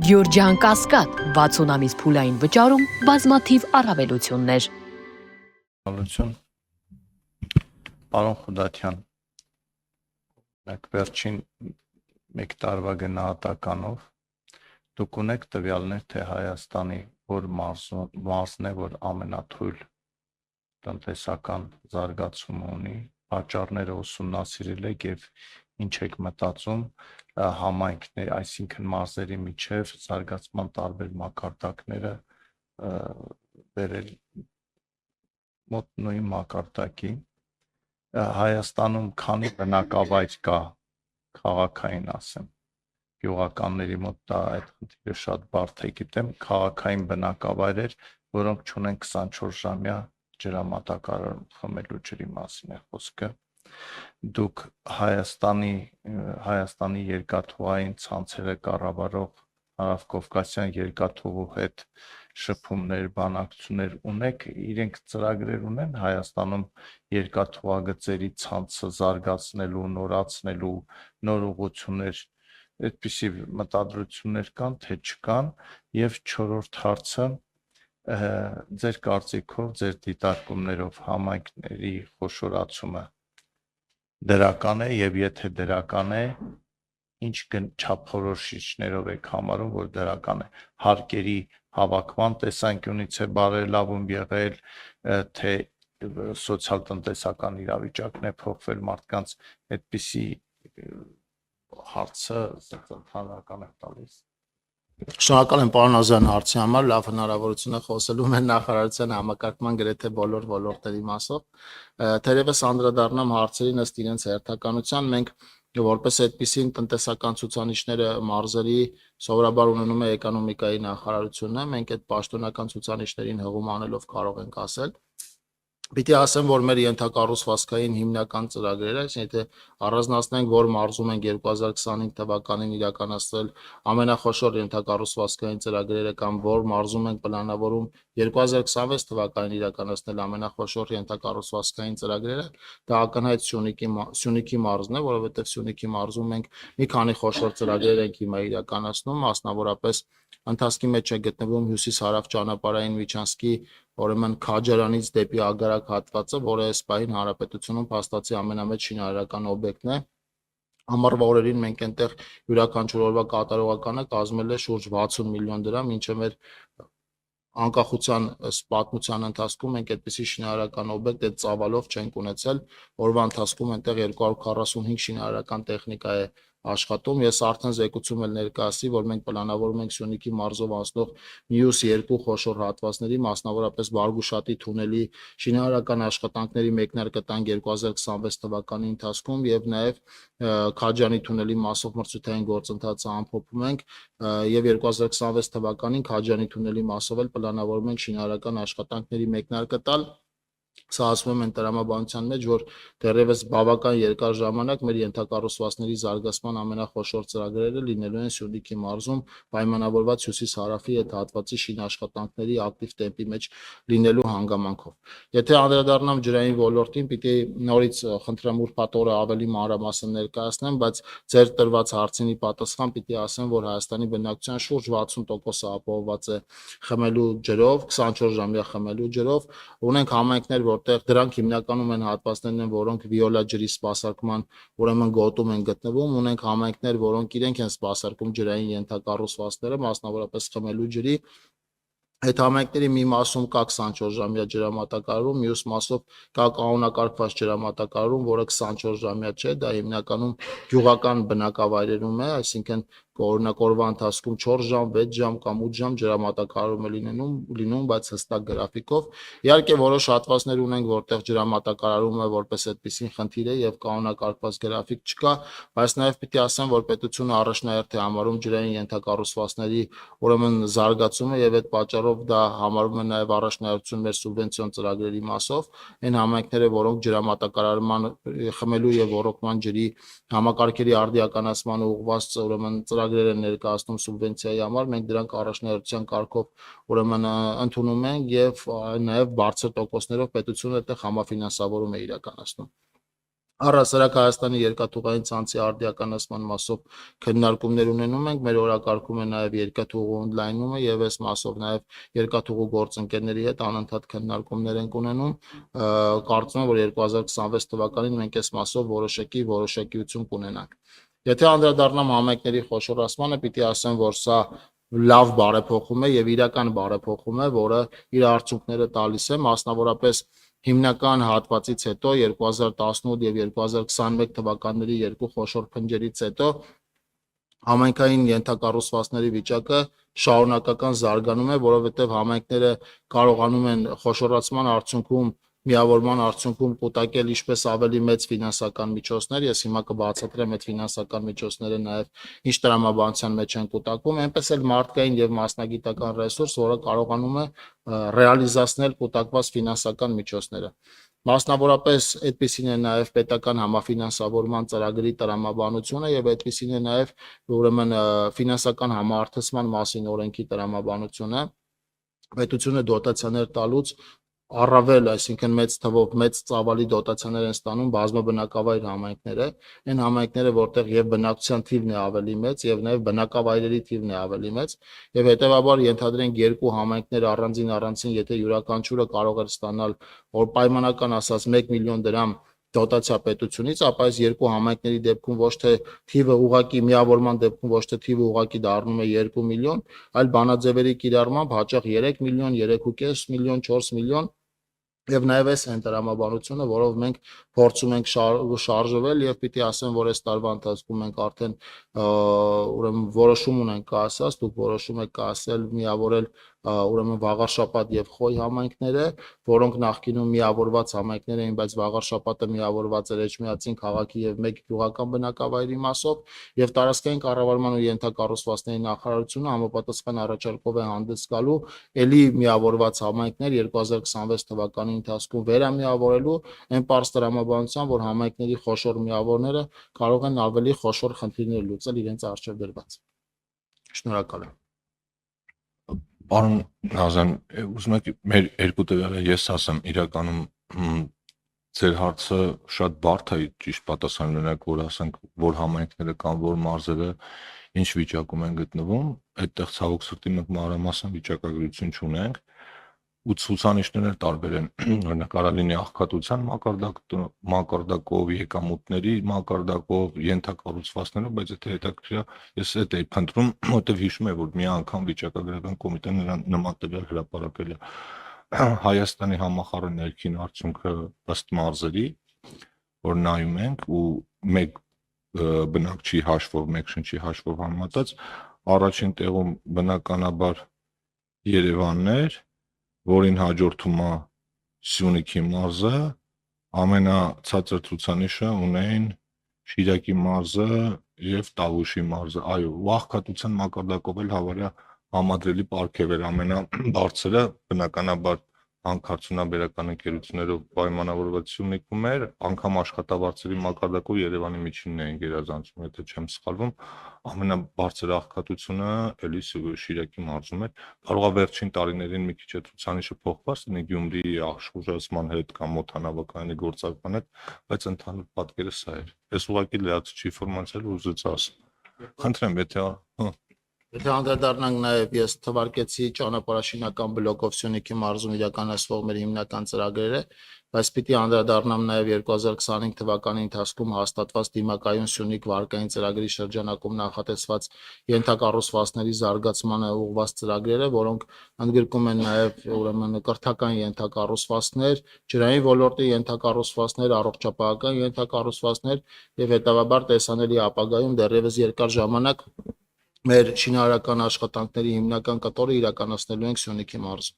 Գյորջյան Կասկադ 60 ամիս փուլային վճարում բազմաթիվ առավելություններ։ Պարոն Խուդատյան, մենք վերջին մեկ տարվա գնահատականով դուք ունեք տվյալներ, թե Հայաստանի որ մարզն է, որ ամենաթույլ տնտեսական զարգացումը ունի, պատճառները ուսումնասիրել եք եւ ինչ եք մտածում համայնքներ, այսինքն մարզերի միջև զարգացման տարբեր մակարդակները բերել մոտ նույն մակարդակի Հայաստանում քանի բնակավայր կա քաղաքային ասեմ գյուղականների մոտ դա այդ խնդիրը շատ բարդ է գիտեմ քաղաքային բնակավայրեր որոնք չունեն 24 ժամյա ջրամատակարար խմելու ջրի մասին է խոսքը դուք Հայաստանի երկաթուղային ցանցերը կառավարող Հարավկովկասյան երկաթուղու հետ շփումներ, բանակցություններ ունեք, իրենք ծրագրեր ունեն Հայաստանում երկաթուղագծերի ցանցը զարգացնելու, նորացնելու, նոր ուղղություններ, այդպիսի մտադրություններ կան, թե չկան, եւ չորրորդ հարցը ձեր կարծիքով, ձեր դիտարկումներով համայնքների խոշորացումը դրական է եւ եթե դրական է ինչ չափորոշիչներով եք համարում որ դրական է հարկերի հավաքման տեսանկյունից է բարելավում եղել թե սոցիալ-տնտեսական իրավիճակն է փոխվել մարդկանց այդպիսի հարցը ծանրական է տալիս Շնորհակալ եմ պարոն Ազյան հարցի համար, լավ հնարավորություն է խոսելու մեր նախարարության համակարգման գրեթե բոլոր ոլորտների մասով։ Թերևս անդրադառնամ հարցերին ըստ իրենց հերթականության, մենք որպես այդպիսին տնտեսական ցուցանիշները մարզերի սովորաբար ունենում է էկոնոմիկայի նախարարությունը, մենք այդ պաշտոնական ցուցանիշներին հղում անելով կարող ենք ասել Պիտի ասեմ, որ մեր ենթակառուցվածքային հիմնական ծրագրերը, եթե առանձնացնենք, որ մարզում ենք 2025 թվականին իրականացրել ամենախոշոր ենթակառուցվածքային ծրագրերը կամ որ մարզում ենք պլանավորում 2026 թվականին իրականացնել ամենախոշոր ենթակառուցվածքային ծրագրերը, դա ակնհայտ Սյունիքի մարզն է, որովհետև Սյունիքի մարզում մենք մի քանի խոշոր ծրագրեր ենք հիմա իրականացնում, մասնավորապես ընթացքի մեջ է գտնվում հյուսիս-հարավ ճանապարհային միջանցքի Ուրեմն Քաջարանից դեպի Ագարակ հատվածը, որը այս պահին հանրապետությունում փաստացի ամենամեծ շինարարական օբյեկտն է։ Ամառվա օրերին մենք այնտեղ յուրաքանչյուր օրվա կատարողականը կազմել է շուրջ 60 միլիոն դրամ, ինչը մեր անկախության պատմության ընթացքում մենք այդպիսի շինարարական օբյեկտ այդ ծավալով չենք ունեցել։ Օրվա ընթացքում այնտեղ 245 շինարարական տեխնիկա է աշխատում։ Ես արդեն զեկուցում եմ ներկայացի, որ մենք պլանավորում ենք Սյունիքի մարզով անցնող մյուս երկու խոշոր հատվածների, մասնավորապես Բարգուշատի թունելի շինարարական աշխատանքների մեկնարկը տանք 2026 թվականի ընթացքում եւ նաեւ Քաջանի թունելի մասով մրցութային գործընթացը ամփոփում ենք եւ 2026 թվականին Քաջանի թունելի մասով էլ պլանավորում ենք շինարարական աշխատանքների մեկնարկը տալ Սա ասում եմ տրամաբանության մեջ, որ դեռևս բավական երկար ժամանակ մեր ենթակառուցվածքների զարգացման ամենախոշոր ծրագրերը լինելու են Սյունիքի մարզում պայմանավորված հյուսիս-հարավի այդ հատվածի շինաշխատանքների ակտիվ տեմպի մեջ լինելու հանգամանքով։ Եթե անդրադառնամ ջրային ոլորտին, պիտի նորից խնդրեմ ուրբաթ օրը ավելի մանրամասն ներկայացնեմ, բայց ձեր տրված հարցինի պատասխան պիտի ասեմ, որ Հայաստանի բնակչության շուրջ 60%-ը ապահովված է խմելու ջրով, 24 ժամյա խմելու ջրով, ունենք համայնքներ որտեղ դրանք հիմնականում են հատվածներն են, որոնք վիոլա ջրի սպասարկման ուրեմն գոտում են գտնվում, ունենք համայնքներ, որոնք իրենք են սպասարկում ջրային ենթակառուցվածքները, մասնավորապես խմելու ջրի Այդ համայնքների մի մասում կա 24 ժամյա ջրամատակարարում, մյուս մասով կա կանոնակարգված ջրամատակարարում, որը 24 ժամյա չէ, դա հիմնականում գյուղական բնակավայրերում է, այսինքն օրինակ օրվա ընթացքում 4 ժամ, 6 ժամ կամ 8 ժամ ջրամատակարարում է լինում, բայց հստակ գրաֆիկով։ Իհարկե որոշ հատվածներ ունենք, որտեղ ջրամատակարարումը որպես այդպեսին խնդիր է եւ կանոնակարգված գրաֆիկ չկա, բայց նաեւ պիտի ասեմ, որ պետությունը առաջնահերթ է համարում ջրային ենթակառուցվածքների ուրեմն զարգացումը եւ այդ պատճառով դա համարվում է նաեւ առաջնահերթություն մեր սուբվենցիոն ծրագրերի մասով, այն համայնքները, որոնք ջրամատակարարման խմելու եւ ոռոգման ջրի համակարգերի արդիականացման ուղղված ուրեմն ծրագրեր են ներկայացնում սուբվենցիայի համար, մենք դրանք առաջնահերթության կարգով ուրեմն ընդունում ենք եւ նաեւ բարձր տոկոսներով պետությունը այդտեղ համաֆինանսավորում է իրականացնում։ Առհասարակ Հայաստանի երկաթուղային ցանցի արդիականացման մասով քննարկումներ ունենում ենք, մեր օրակարգում է նաև երկաթուղու օնլայնումը եւ այս մասով նաև երկաթուղու գործընկերների հետ անընդհատ քննարկումներ ենք ունենում, կարծում եմ, որ 2026 թվականին մենք այս մասով որոշակիություն կունենանք։ Եթե անդրադառնամ համայնքների խոշորացմանը, պիտի ասեմ, որ սա լավ բարեփոխում է եւ իրական բարեփոխում է, որը իր արդյունքները տալիս է, մասնավորապես հիմնական հատվածից հետո 2018 եւ 2021 թվականների երկու խոշոր փնջերից հետո համայնքային ենթակառուցվածքների վիճակը շարունակական զարգանում է, որովհետեւ համայնքները կարողանում են խոշորացման արդյունքում միավորման արդյունքում կուտակել ինչպես ավելի մեծ ֆինանսական միջոցներ, ես հիմա կբացատրեմ այդ ֆինանսական միջոցները նաև ինչ տրամաբանության մեջ են կուտակվում, այնպես էլ մարդկային եւ մասնագիտական ռեսուրս, որը կարողանում է ռեալիզացնել կուտակված ֆինանսական միջոցները։ Մասնավորապես այդպիսին է նաև պետական համաֆինանսավորման ծրագրի տրամաբանությունը եւ այդպիսին է նաև ուրեմն ֆինանսական համարտադրման մասին օրենքի տրամաբանությունը, պետությունը դոտացիաներ տալուց առավել, այսինքն մեծ թվով մեծ ծավալի դոտացիաներ են ստանում բազմաբնակավայր համայնքները, այն համայնքները, որտեղ եւ բնակչության թիվն է ավելի մեծ եւ նաեւ բնակավայրերի թիվն է ավելի մեծ, եւ հետեւաբար ենթադրենք երկու համայնքներ առանձին, եթե յուրաքանչյուրը կարող էր ստանալ, որ պայմանական ասած 1 միլիոն դրամ դոտացիա պետությունից, ապա այս երկու համայնքների դեպքում ոչ թե թիվը ուղակի միավորման դեպքում ոչ թե թիվը ուղակի դառնում է 2 միլիոն, այլ բանաձևերի կիրառմամբ հաճախ 3 միլիոն, 3.5 միլիոն, 4 միլիոն եւ նաեւ այս այն տրամաբանությունը, որով մենք փորձում ենք շարժվել եւ պիտի ասեմ, որ այս տարվա ընթացքում մենք արդեն ուրեմն որոշում ունենք կասած, դուք որոշում եք կասել միավորել ուրեմն Վաղարշապատ եւ Խոյ համայնքները, որոնք նախկինում միավորված համայնքներ էին, բայց Վաղարշապատը միավորված էր Էջմիածին քաղաքի եւ մեկ գյուղական բնակավայրի մասով եւ տարածքային կառավարման ու ենթակառուցվածքների նախարարությունը համապատասխան առաջարկով է հանդես գալու ելի միավորված համայնքներ 2026 թվականի ընթացքում վերամիավորելու այն պարզ տրամաբանությամբ, որ համայնքների խոշոր միավորները կարող են ավելի խոշոր խնդիրներ լուծել իրենց առջև դրված։ Շնորհակալ եմ։ Պարոն Նազան, ուզում եք մեր երկու տվյալը ես ասեմ, իրականում ձեր հարցը շատ բարդ է, ճիշտ պատասխան ունենաք, որ ասենք, որ համայնքները կամ որ մարզերը ինչ վիճակում են գտնվում, այդտեղ ցավոք սրտի մենք մանրամասն վիճակագրություն չունենք, ու ցուցանիշները տարբեր են, օրինակ կարա լինի աղքատության մակարդակով, եկամուտների մակարդակով, ենթակառուցվածքներով, բայց եթե հետաքրքիր է, ես այդ էի փնտրում, որտեղ հիշում եմ, որ մի անգամ վիճակագրական կոմիտեն նրան նման տվյալ հրապարակել է Հայաստանի համախառն ներքին արդյունքը ըստ մարզերի, որ նայում ենք ու մեկ բնակչի հաշվով, մեկ շնչի հաշվով համեմատած, առաջին տեղում բնականաբար Երևանն էր, որին հաջորդում է Սյունիքի մարզը, ամենացածր ցուցանիշը ունեն Շիրակի մարզը եւ Տավուշի մարզը, այո, աղքատության մակարդակով էլ հավարյա համադրելի պարգև էր ամենաբարձրը, բնականաբար հանքարդյունաբերական ընկերություններով պայմանավորված Սյունիքում էր, անգամ աշխատավարձերի մակարդակով Երևանի միջինն էին գերազանցում, եթե չեմ սխալվում, ամենաբարձր աղքատությունը էլի Շիրակի մարզում էր, կարող է վերջին տարիներին մի քիչ է ցուցանիշը փոխված լինի Գյումրիի աշխուժացման հետ կամ օդանավակայանի գործարկման հետ, բայց ընդհանուր պատկերը սա էր։ Ես ուղղակի լրացուցիչ ինֆորմացիա ուզեցի ասել։ Խնդրեմ, Եթե անդրադառնանք նաև ես թվարկեցի ճանապարհաշինական բլոկով Սյունիքի մարզում իրականացվող մեր հիմնական ծրագրերը, բայց պիտի անդրադառնամ նաև 2025 թվականի ընթացքում հաստատված դիմակայուն Սյունիք վարկային ծրագրի շրջանակում նախատեսված ենթակառուցվածքների զարգացմանը ուղղված ծրագրերը, որոնք ընդգրկում են նաև ուրեմն կրթական ենթակառուցվածքներ, ջրային ոլորտի ենթակառուցվածքներ, առողջապահական ենթակառուցվածքներ եւ հետեւաբար տեսանելի ապագայում դեռևս երկար ժամանակ մեր շինարարական աշխատանքների հիմնական կտորը իրականացնելու ենք Սյունիքի մարզում։